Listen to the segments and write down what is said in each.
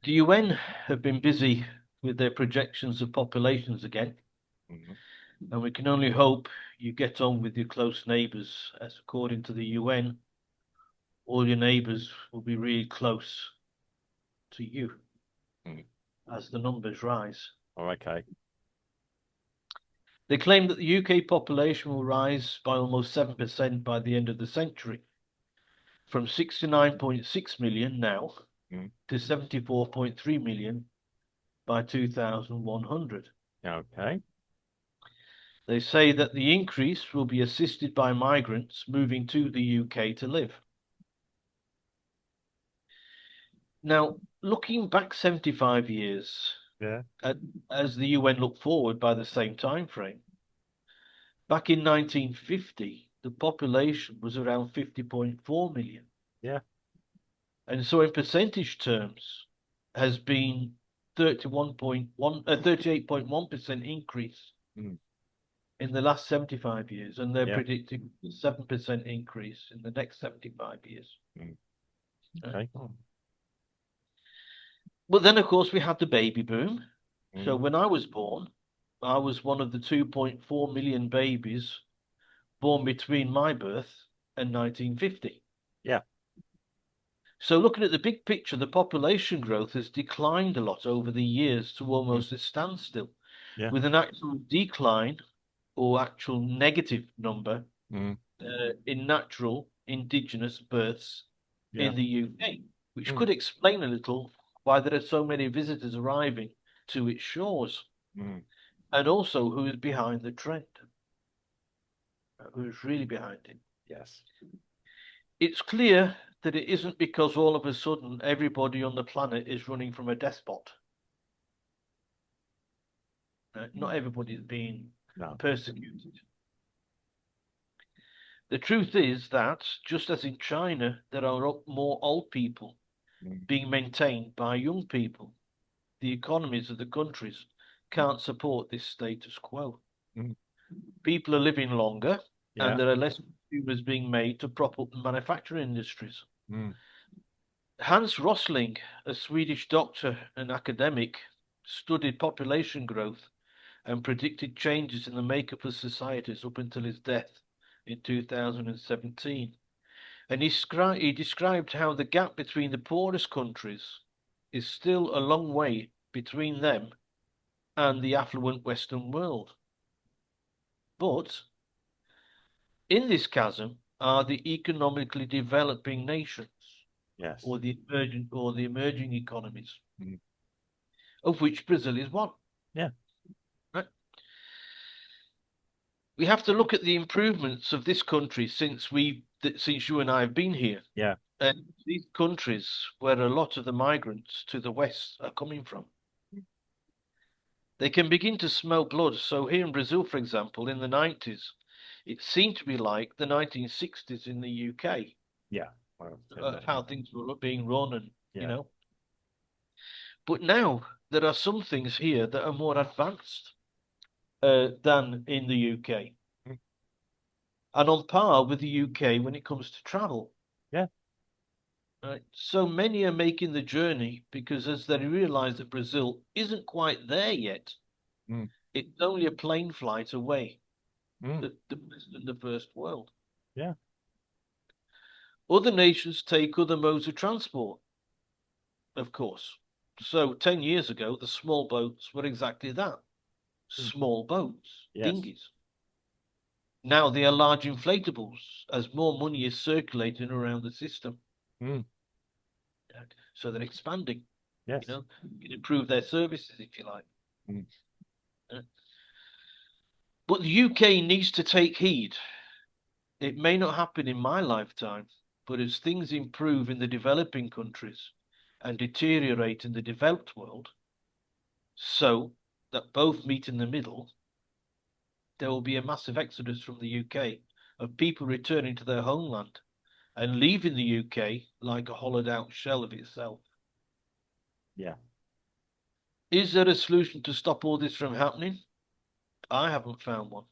The UN have been busy with their projections of populations again, Mhm. and we can only hope you get on with your close neighbours, as according to the UN, all your neighbours will be really close to you Mm. as the numbers rise. Oh, okay. They claim that the UK population will rise by almost 7% by the end of the century, from 69.6 million now Mm. to 74.3 million by 2100. Okay. They say that the increase will be assisted by migrants moving to the UK to live. Now, looking back 75 years, Yeah. at, as the UN looked forward by the same time frame, back in 1950, the population was around 50.4 million. Yeah. And so in percentage terms, has been 38.1% increase Mm. in the last 75 years, and they're Yeah. predicting a 7% increase in the next 75 years. Mm. Uh, Okay. But then, of course, we had the baby boom. So Mm. when I was born, I was one of the 2.4 million babies born between my birth and 1950. Yeah. So looking at the big picture, the population growth has declined a lot over the years to Mm. almost a standstill, Yeah. with an actual decline or actual negative number Mm. in natural indigenous births Yeah. in the UK, which Mm. could explain a little why there are so many visitors arriving to its shores, Mm. and also who is behind the trend, who is really behind it. Yes. It's clear that it isn't because all of a sudden everybody on the planet is running from a despot. Not everybody is being No. persecuted. The truth is that, just as in China, there are more old people Mm. being maintained by young people. The economies of the countries can't support this status quo. Mm. People are living longer, and Yeah. there are less consumers being made to prop up the manufacturing industries. Mm. Hans Rosling, a Swedish doctor and academic, studied population growth and predicted changes in the makeup of societies up until his death in 2017. And he described how the gap between the poorest countries is still a long way between them and the affluent Western world. But in this chasm are the economically developing nations Yes. or the emerging economies, Mm. of which Brazil is one. Yeah. Right? We have to look at the improvements of this country since you and I have been here. Yeah. And these countries where a lot of the migrants to the West are coming from. They can begin to smell blood. So here in Brazil, for example, in the 90s, it seemed to be like the 1960s in the UK, Yeah. Well, how things were being run and, you yeah. know. But now there are some things here that are more advanced than in the UK Mm. and on par with the UK when it comes to travel. Yeah. Right? So many are making the journey because as they realize that Brazil isn't quite there yet, Mm. it's only a plane flight away, Mm. the first world. Yeah. Other nations take other modes of transport, of course. So 10 years ago, the small boats were exactly that, Mm. small boats, Yes. dinghies. Now they are large inflatables as more money is circulating around the system. Mm. So they're expanding, Yes. you can improve their services if you like. Mm. But the UK needs to take heed. It may not happen in my lifetime, but as things improve in the developing countries and deteriorate in the developed world, so that both meet in the middle, there will be a massive exodus from the UK of people returning to their homeland and leaving the UK like a hollowed out shell of itself. Yeah. Is there a solution to stop all this from happening? I haven't found one.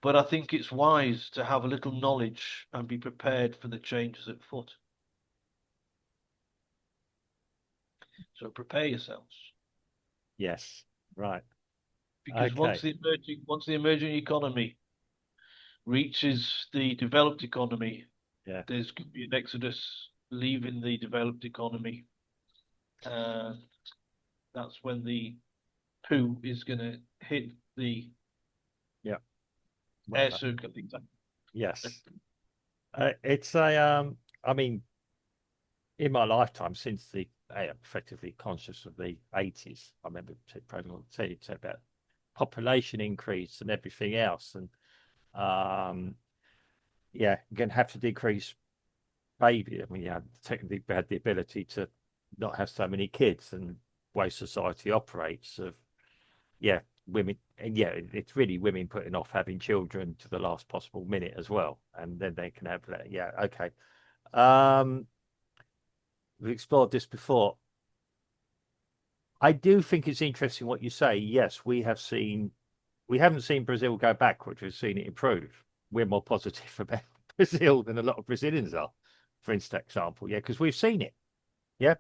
But I think it's wise to have a little knowledge and be prepared for the changes at foot. So prepare yourselves, Yes. Right. because Okay. once the emerging economy reaches the developed economy, Yeah. there's going to be an exodus leaving the developed economy, and that's when the poo is going to hit the Yeah. air Weather. circle. I think that. Yes. It's a I mean, in my lifetime, since the effectively conscious of the 80s, I remember President said about population increase and everything else, and um, yeah, you're going to have to decrease baby. I mean, yeah, technically we had the ability to not have so many kids, and way society operates of yeah, women, and yeah, it's really women putting off having children to the last possible minute as well, and then they can have yeah, okay. Um, we've explored this before. I do think it's interesting what you say. Yes, we haven't seen Brazil go backwards. We've seen it improve. We're more positive about Brazil than a lot of Brazilians are, for example. Yeah, because we've seen it. Yeah.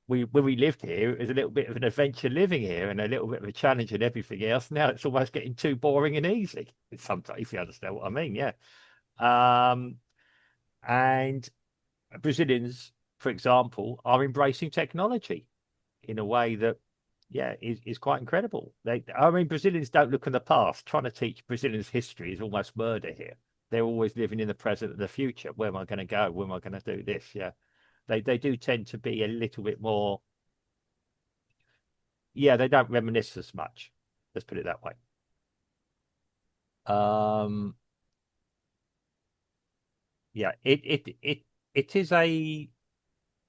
When we lived here, it was a little bit of an adventure living here and a little bit of a challenge and everything else. Now it's almost getting too boring and easy. Sometimes, if you understand what I mean, yeah. Um, and Brazilians, for example, are embracing technology in a way that, yeah, is quite incredible. I mean, Brazilians don't look in the past. Trying to teach Brazilians history is almost murder here. They're always living in the present and the future. Where am I going to go? Where am I going to do this? Yeah, they do tend to be a little bit more. Yeah, they don't reminisce as much. Let's put it that way. Um, yeah, it is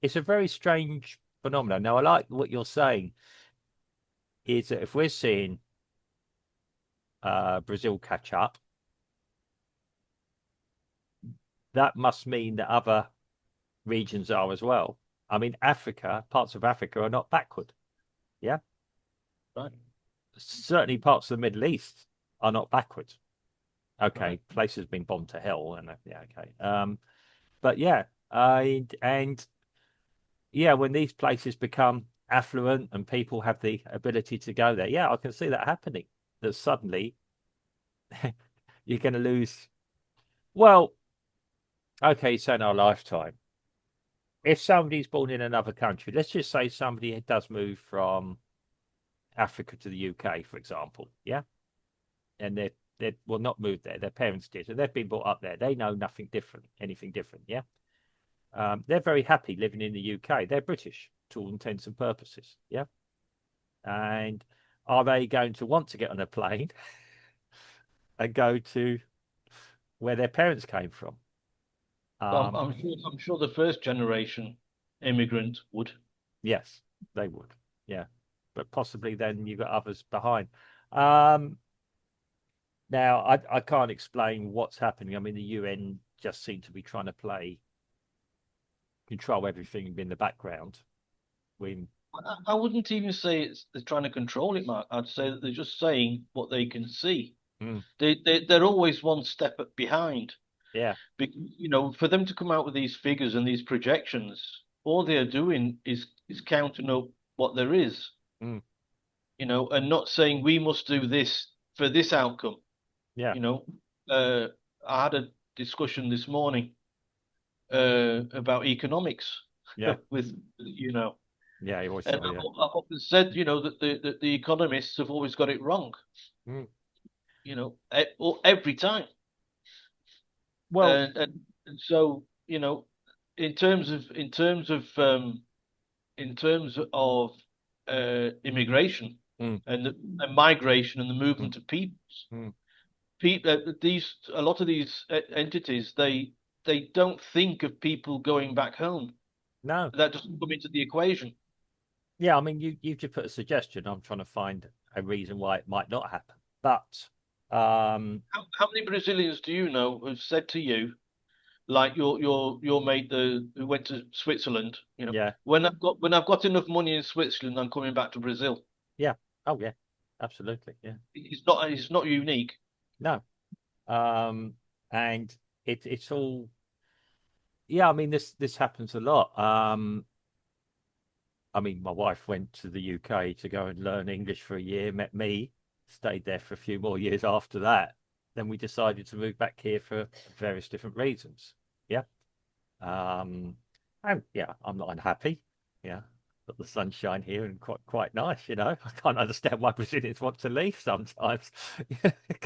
it's a very strange phenomenon. Now, I like what you're saying is that if we're seeing Brazil catch up, that must mean that other regions are as well. I mean, parts of Africa are not backward. Yeah, Right, certainly parts of the Middle East are not backward. right. Okay, places been bombed to hell, and yeah, okay. But yeah, and yeah, when these places become affluent and people have the ability to go there, yeah, I can see that happening. That suddenly you're going to lose. Well, okay, so in our lifetime, if somebody's born in another country, let's just say somebody does move from Africa to the UK, for example, yeah, and they will not move there. Their parents did, and they've been brought up there. They know nothing different, anything different, yeah. They're very happy living in the UK. They're British to all intents and purposes, yeah. And are they going to want to get on a plane and go to where their parents came from? Well, Um, I'm sure the first generation immigrant would. yes, they would. Yeah, but possibly then you've got others behind. Um, now, I can't explain what's happening. I mean, the UN just seem to be trying to control everything in the background. When I wouldn't even say they're trying to control it, Mark. I'd say that they're just saying what they can see. mm, They're always one step behind. yeah, For them to come out with these figures and these projections, all they're doing is counting up what there is, mm, and not saying we must do this for this outcome. yeah, You know, I had a discussion this morning about economics yeah, with, yeah. You always and saw, yeah. I've often said, that the economists have always got it wrong, Mm. every time. Well, And so, in terms of in terms of in terms of immigration mm, and migration and the mm, movement of mm. people, these a lot of these entities, they don't think of people going back home. No, That doesn't come into the equation. yeah. I mean, you just put a suggestion. I'm trying to find a reason why it might not happen, but How many Brazilians do you know have said to you, like your mate who went to Switzerland, yeah, when I've got enough money in Switzerland, I'm coming back to Brazil. yeah, oh yeah, absolutely, yeah. It's not unique. No, um, and it's all yeah. I mean, this happens a lot. I mean, my wife went to the UK to go and learn English for a year, met me, stayed there for a few more years after that. Then we decided to move back here for various different reasons. Yeah. And yeah, I'm not unhappy. Yeah. Got the sunshine here and quite nice, you know. I can't understand why Brazilians want to leave sometimes.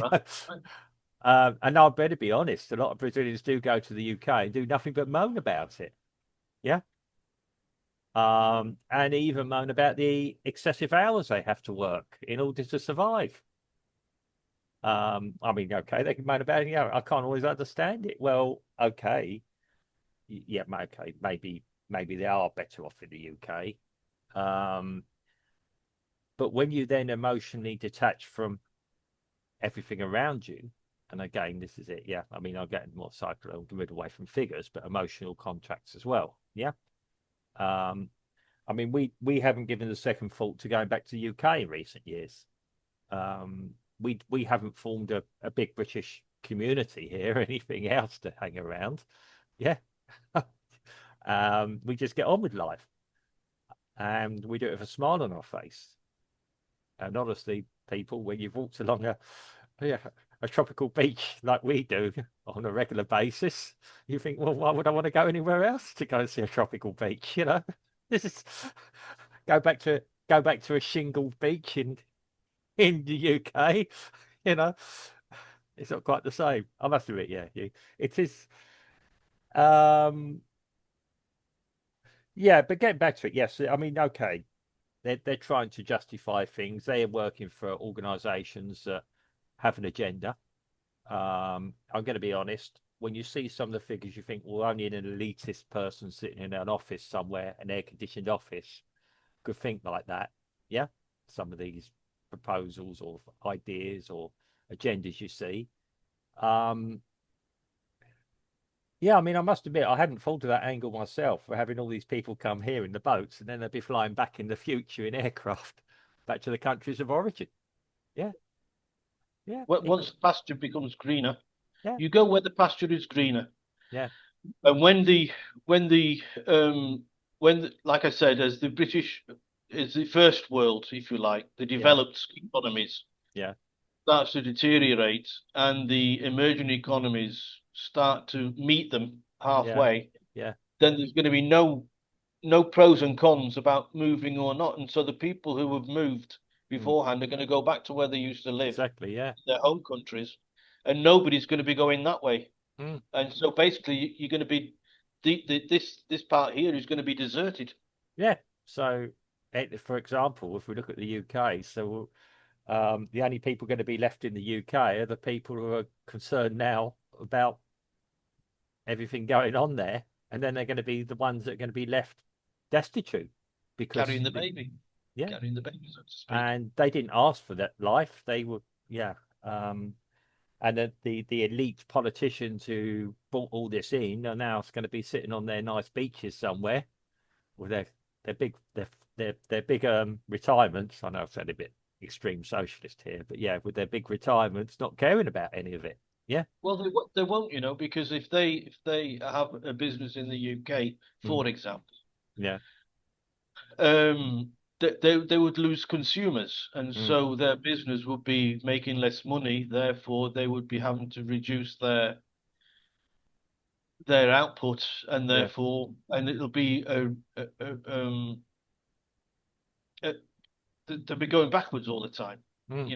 Right. And I better be honest, a lot of Brazilians do go to the UK and do nothing but moan about it. Yeah. And even moan about the excessive hours they have to work in order to survive. I mean, okay, they can moan about it. Yeah, I can't always understand it. Well, okay, yeah, okay, maybe they are better off in the UK. Um, but when you then emotionally detach from everything around you, and again, this is it. Yeah, I mean, I'm getting more psychological, away from figures, but emotional contracts as well. Yeah. Um, I mean, we haven't given the second thought to going back to the UK in recent years. We haven't formed a big British community here or anything else to hang around. Yeah. We just get on with life and we do it with a smile on our face. And honestly, people, when you've walked along yeah, a tropical beach like we do on a regular basis, you think, well, why would I want to go anywhere else to go and see a tropical beach? You know, this is go back to go back to a shingled beach in the UK. You know, it's not quite the same. I must admit, yeah, it is. Um, yeah, but getting back to it, yes, I mean, okay, they're trying to justify things. They are working for organisations that have an agenda. I'm going to be honest. When you see some of the figures, you think, well, only an elitist person sitting in an office somewhere, an air-conditioned office, could think like that. Yeah, some of these proposals or ideas or agendas you see. Um, yeah, I mean, I must admit, I hadn't thought of that angle myself for having all these people come here in the boats and then they'd be flying back in the future in aircraft back to the countries of origin. Yeah, yeah, Once the pasture becomes greener, yeah, you go where the pasture is greener. yeah, And when the like I said, as the British is the first world, if you like, the yeah, developed economies yeah, starts to deteriorate and the emerging economies start to meet them yeah, halfway, yeah, then there's going to be no pros and cons about moving or not. And so the people who have moved mm, beforehand are going to go back to where they used to live, exactly, yeah, their home countries, and nobody's going to be going that way. mm, And so basically, you're going to be this part here is going to be deserted. yeah. So, for example, if we look at the UK, so the only people going to be left in the UK are the people who are concerned now about everything going on there, and then they're going to be the ones that are going to be left destitute because Carrying the baby, yeah, carrying the baby, so to speak. and they didn't ask for that life. They were yeah, um, and the elite politicians who brought all this in are now going to be sitting on their nice beaches somewhere with their big their big retirements. I know I've said a bit extreme socialist here, but yeah, with their big retirements, not caring about any of it. Yeah. Well, they won't, because if they have a business in the UK, Mm. for example, Yeah. um, they would lose consumers, and Mm. so their business would be making less money. Therefore, they would be having to reduce their output, and Yeah. therefore, and it'll be a they'll be going backwards all the time. Mm.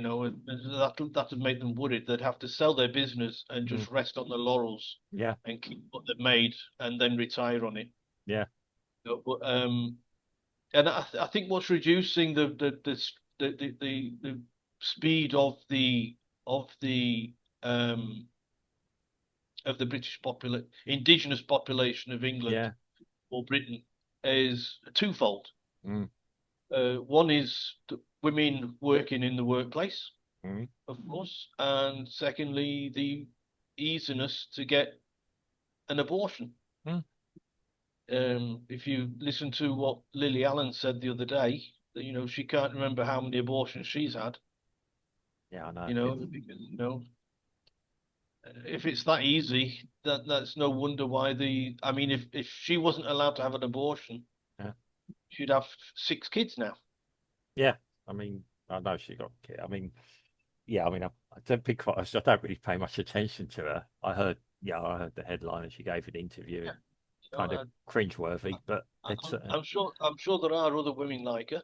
And that would make them worried. They'd have to sell their business and Mm. just rest on their laurels Yeah. and keep what they've made and then retire on it. Yeah. But and I think what's reducing the speed of the um of the British indigenous population of England Yeah. or Britain is twofold. Mm. One is women working in the workplace, Mm. of course, and secondly, the easiness to get an abortion. Mm. If you listen to what Lily Allen said the other day, that she can't remember how many abortions she's had. Yeah. I know. It's Because if it's that easy, that's no wonder why I mean, if she wasn't allowed to have an abortion, yeah. she'd have 6 kids now. Yeah, I mean, I know she got kid. I mean, yeah, I mean, I don't be quite honest, I don't really pay much attention to her. I heard the headline and she gave an interview, Yeah. You kind of know, cringeworthy, but it's I'm sure there are other women like her,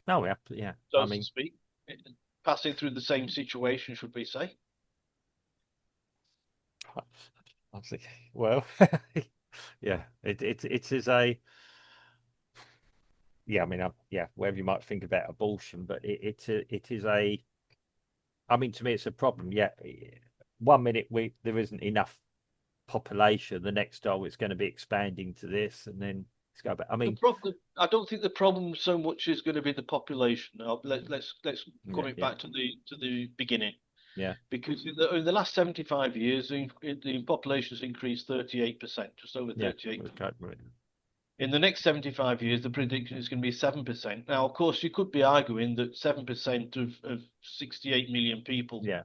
no, yeah, yeah. so I to mean, speak, passing through the same situation, should we say? I was thinking, well, yeah, it is a yeah. I mean, yeah, whatever you might think about abortion, but it is a. I mean, to me, it's a problem. Yeah, 1 minute there isn't enough population. The next, oh, it's going to be expanding to this, and then let's go back. I The mean, problem, I don't think the problem so much is going to be the population. Now, let's come yeah, it yeah, back to the beginning, yeah, because in the last 75 years, the population has increased 38%, just over yeah. 38%. Right. In the next 75 years, the prediction is going to be 7%. Now, of course, you could be arguing that 7% of 68 million people Yeah,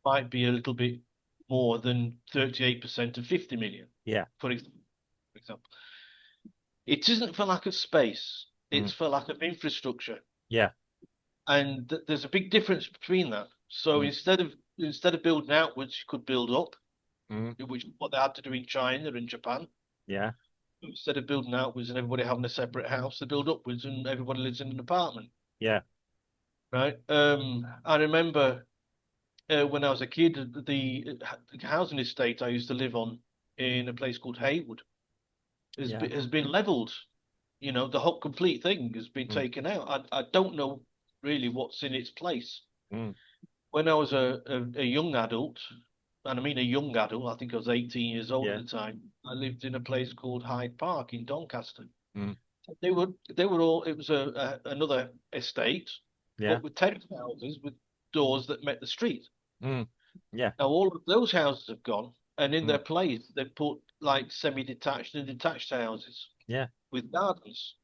might be a little bit more than 38% of 50 million, yeah, for example. It isn't for lack of space, mm, it's for lack of infrastructure. yeah, And there's a big difference between that. So mm, instead of building outwards, you could build up, mm, which is what they had to do in China and Japan. yeah, Instead of building outwards and everybody having a separate house, they build upwards and everybody lives in an apartment. yeah, Right. I remember when I was a kid, the housing estate I used to live on in a place called Haywood yeah, has been leveled. You know, the whole complete thing has been mm, taken out. I don't know really what's in its place. mm, When I was a young adult, and I mean a young adult, I think I was 18 years old at yeah, the time, I lived in a place called Hyde Park in Doncaster. mm, They were all, it was another estate, yeah, but with terrace houses with doors that met the street. mm, yeah, Now all of those houses have gone, and in mm, their place they've put like semi-detached and detached houses yeah, with gardens.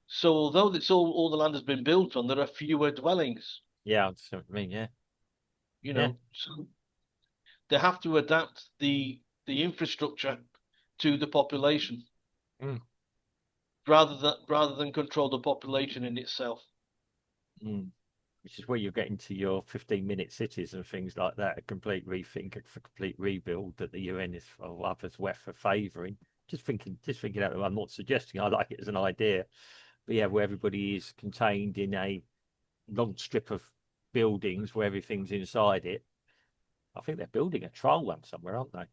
So although it's all the land has been built on, there are fewer dwellings. yeah. I see what you mean. Yeah, You yeah, know, so they have to adapt the infrastructure to the population mm, rather than control the population in itself. mm. Which is where you get into your 15-minute cities and things like that, a complete rethink, a complete rebuild that the UN is or others were for favouring. Just thinking out. I'm not suggesting. I like it as an idea, but yeah, where everybody is contained in a long strip of buildings where everything's inside it. I think they're building a trial one somewhere, aren't they?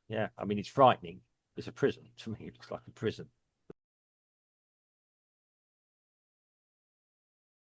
Yeah, I mean it's frightening. It's a prison to me. It looks like a prison.